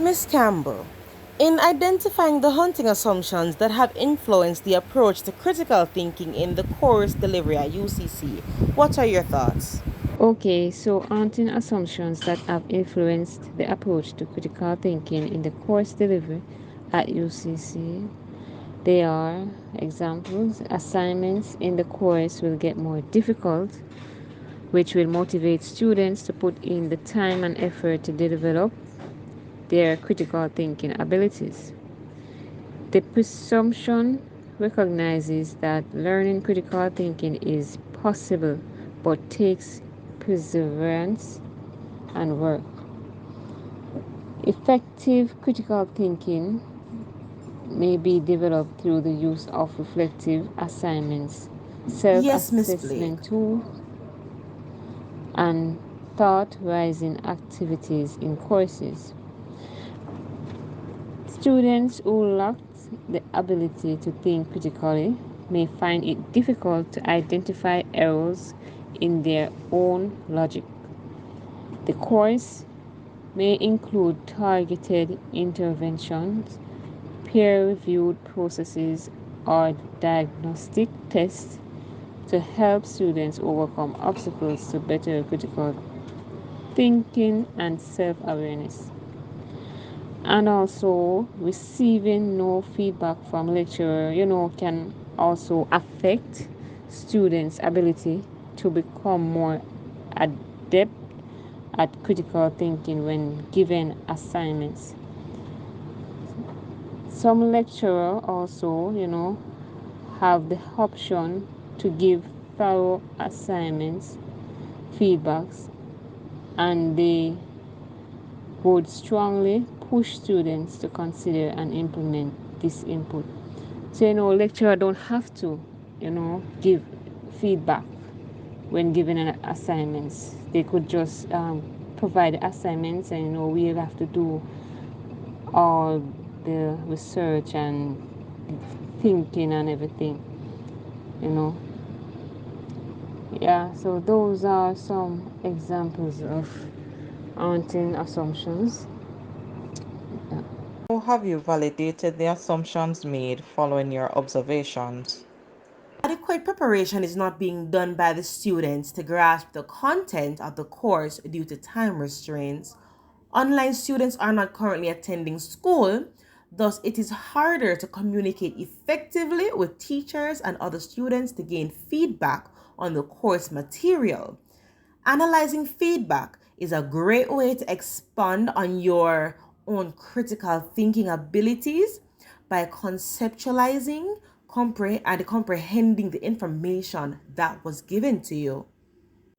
Miss Campbell, in identifying the hunting assumptions that have influenced the approach to critical thinking in the course delivery at UCC, what are your thoughts? Okay, so haunting assumptions that have influenced the approach to critical thinking in the course delivery at UCC. They are examples: assignments in the course will get more difficult, which will motivate students to put in the time and effort to develop their critical thinking abilities. The presumption recognizes that learning critical thinking is possible but takes perseverance and work. Effective critical thinking may be developed through the use of reflective assignments, self Yes, Miss Blake. assessment tools, and thought raising activities in courses. Students who lack the ability to think critically may find it difficult to identify errors in their own logic. The course may include targeted interventions, peer reviewed processes, or diagnostic tests to help students overcome obstacles to better critical thinking and self awareness. And also, receiving no feedback from lecturer, can also affect students' ability to become more adept at critical thinking when given assignments. Some lecturer also, have the option to give thorough assignments, feedbacks, and they would strongly push students to consider and implement this input. So, lecturer don't have to, give feedback when given an assignments. They could just provide assignments, and we have to do all the research and thinking and everything. You know, yeah. So those are some examples of haunting assumptions. Yeah. How have you validated the assumptions made following your observations? Adequate preparation is not being done by the students to grasp the content of the course due to time restraints. Online students are not currently attending school, thus, it is harder to communicate effectively with teachers and other students to gain feedback on the course material. Analyzing feedback is a great way to expand on your own critical thinking abilities by conceptualizing and comprehending the information that was given to you.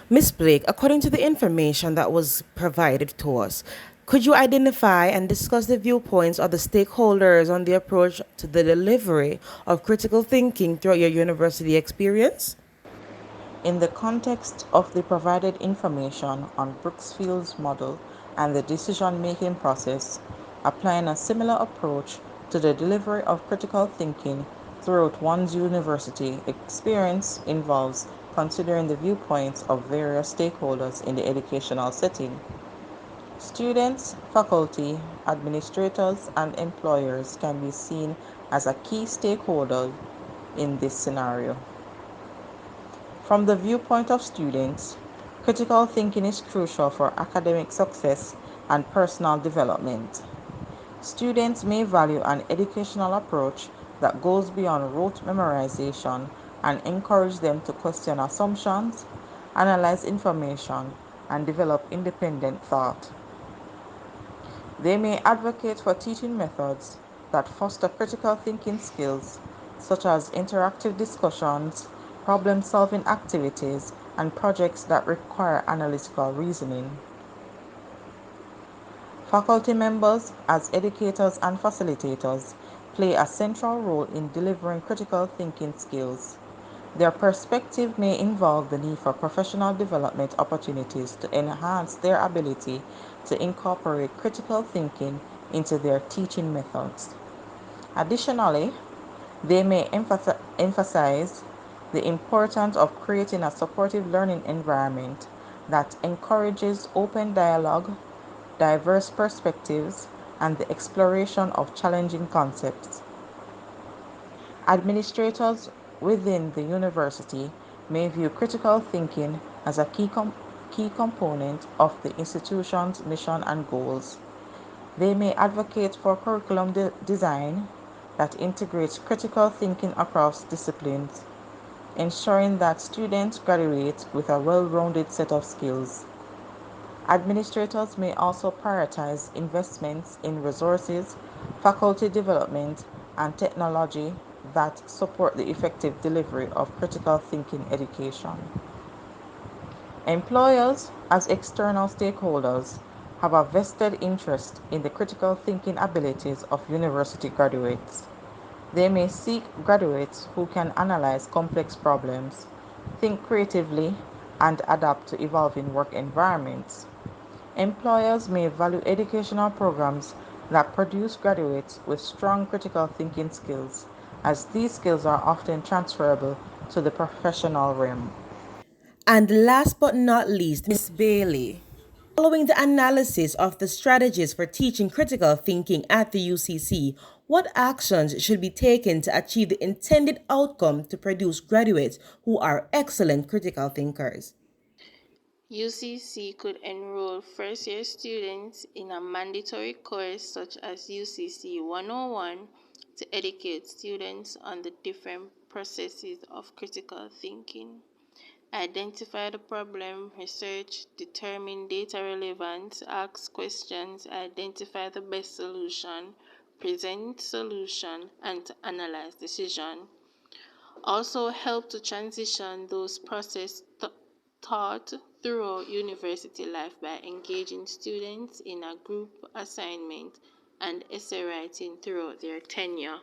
Miss Blake, according to the information that was provided to us, could you identify and discuss the viewpoints of the stakeholders on the approach to the delivery of critical thinking throughout your university experience? In the context of the provided information on Brooksfield's model and the decision-making process, applying a similar approach to the delivery of critical thinking throughout one's university experience involves considering the viewpoints of various stakeholders in the educational setting. Students, faculty, administrators, and employers can be seen as a key stakeholder in this scenario. From the viewpoint of students, critical thinking is crucial for academic success and personal development. Students may value an educational approach that goes beyond rote memorization and encourage them to question assumptions, analyze information, and develop independent thought. They may advocate for teaching methods that foster critical thinking skills, such as interactive discussions, problem solving activities, and projects that require analytical reasoning. Faculty members, as educators and facilitators, play a central role in delivering critical thinking skills. Their perspective may involve the need for professional development opportunities to enhance their ability to incorporate critical thinking into their teaching methods. Additionally, they may emphasize the importance of creating a supportive learning environment that encourages open dialogue, diverse perspectives, and the exploration of challenging concepts. Administrators within the university may view critical thinking as a key component of the institution's mission and goals. They may advocate for curriculum design that integrates critical thinking across disciplines, ensuring that students graduate with a well rounded set of skills. Administrators may also prioritize investments in resources, faculty development, and technology that support the effective delivery of critical thinking education. Employers, as external stakeholders, have a vested interest in the critical thinking abilities of university graduates. They may seek graduates who can analyze complex problems, think creatively, and adapt to evolving work environments. Employers may value educational programs that produce graduates with strong critical thinking skills, as these skills are often transferable to the professional realm. And last but not least, Miss Bailey. Following the analysis of the strategies for teaching critical thinking at the UCC, what actions should be taken to achieve the intended outcome to produce graduates who are excellent critical thinkers? UCC could enroll first year students in a mandatory course such as UCC 101 to educate students on the different processes of critical thinking. Identify the problem, research, determine data relevance, ask questions, identify the best solution, present solution, and to analyze decision. Also help to transition those process taught throughout university life by engaging students in a group assignment and essay writing throughout their tenure.